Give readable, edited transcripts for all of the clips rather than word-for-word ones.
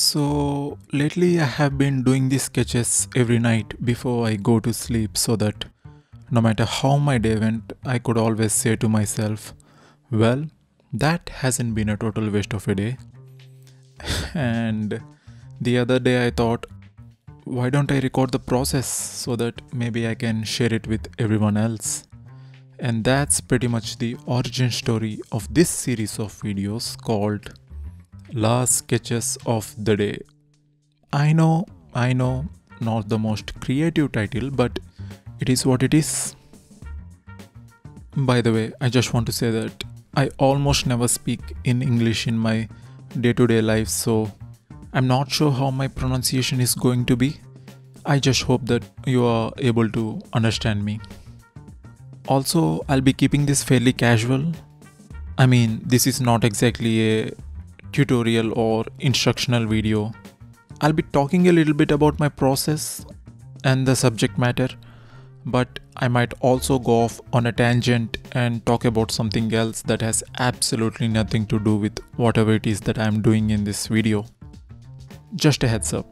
So lately I have been doing these sketches every night before I go to sleep so that no matter how my day went, I could always say to myself, well, that hasn't been a total waste of a day. And the other day I thought, why don't I record the process so that maybe I can share it with everyone else? And that's pretty much the origin story of this series of videos called Last Sketches of the Day. I know, not the most creative title, but it is what it is. By the way, I just want to say that I almost never speak in English in my day to day life, so I'm not sure how my pronunciation is going to be. I just hope that you are able to understand me. Also, I'll be keeping this fairly casual. I mean, this is not exactly a tutorial or instructional video. I'll be talking a little bit about my process and the subject matter, but I might also go off on a tangent and talk about something else that has absolutely nothing to do with whatever it is that I'm doing in this video. Just a heads up.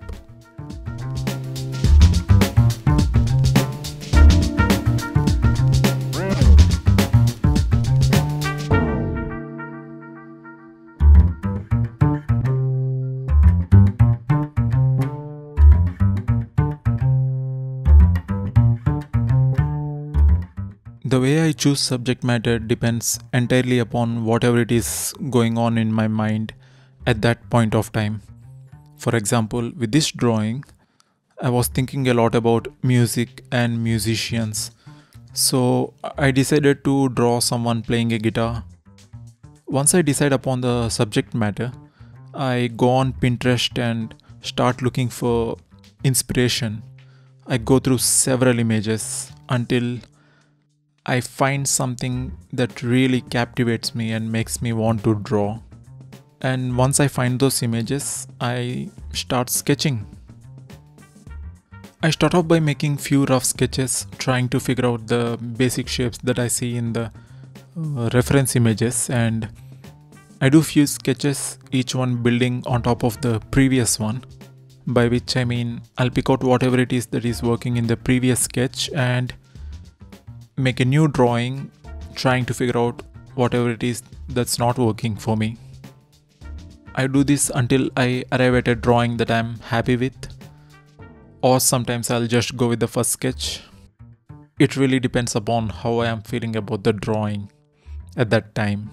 The way I choose subject matter depends entirely upon whatever it is going on in my mind at that point of time. For example, with this drawing, I was thinking a lot about music and musicians. So I decided to draw someone playing a guitar. Once I decide upon the subject matter, I go on Pinterest and start looking for inspiration. I go through several images until I find something that really captivates me and makes me want to draw. And once I find those images, I start sketching. I start off by making few rough sketches, trying to figure out the basic shapes that I see in the reference images, and I do few sketches, each one building on top of the previous one, by which I mean I'll pick out whatever it is that is working in the previous sketch and make a new drawing, trying to figure out whatever it is that's not working for me. I do this until I arrive at a drawing that I'm happy with, or sometimes I'll just go with the first sketch. It really depends upon how I am feeling about the drawing at that time.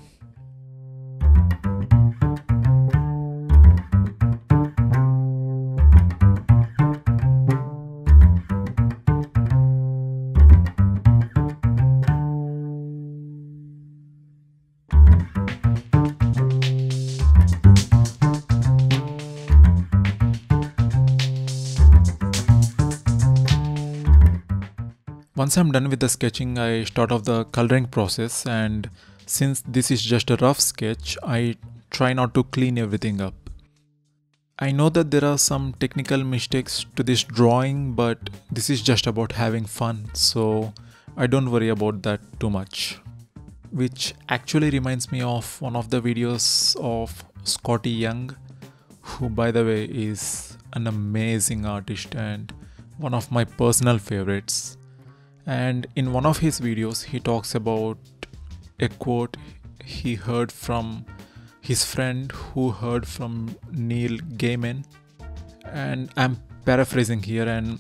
Once I'm done with the sketching, I start off the coloring process, and since this is just a rough sketch, I try not to clean everything up. I know that there are some technical mistakes to this drawing, but this is just about having fun, so I don't worry about that too much. Which actually reminds me of one of the videos of Skottie Young, who by the way is an amazing artist and one of my personal favorites. And in one of his videos, he talks about a quote he heard from his friend who heard from Neil Gaiman. And I'm paraphrasing here, and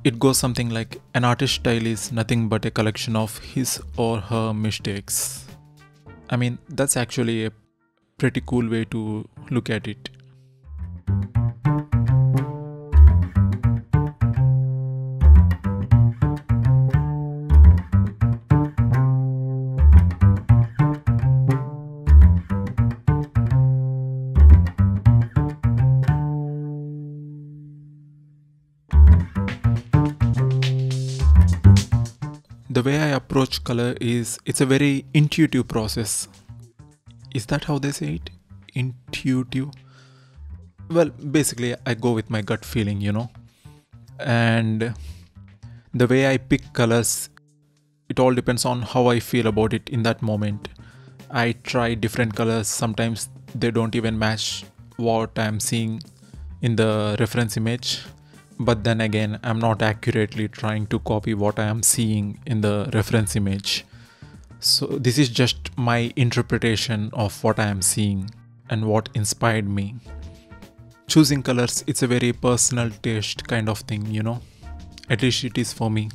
it goes something like, an artist's style is nothing but a collection of his or her mistakes. I mean, that's actually a pretty cool way to look at it. The way I approach color is, it's a very intuitive process. Is that how they say it? Intuitive? Well, basically I go with my gut feeling, And the way I pick colors, it all depends on how I feel about it in that moment. I try different colors, sometimes they don't even match what I'm seeing in the reference image, but then again I'm not accurately trying to copy what I am seeing in the reference image. So this is just my interpretation of what I am seeing and what inspired me. Choosing colors, it's a very personal taste kind of thing, you know. At least it is for me.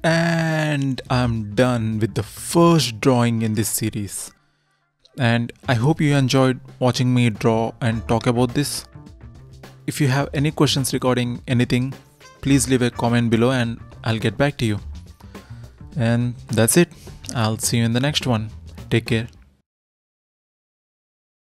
And I'm done with the first drawing in this series. And I hope you enjoyed watching me draw and talk about this. If you have any questions regarding anything, please leave a comment below and I'll get back to you. And that's it. I'll see you in the next one. Take care.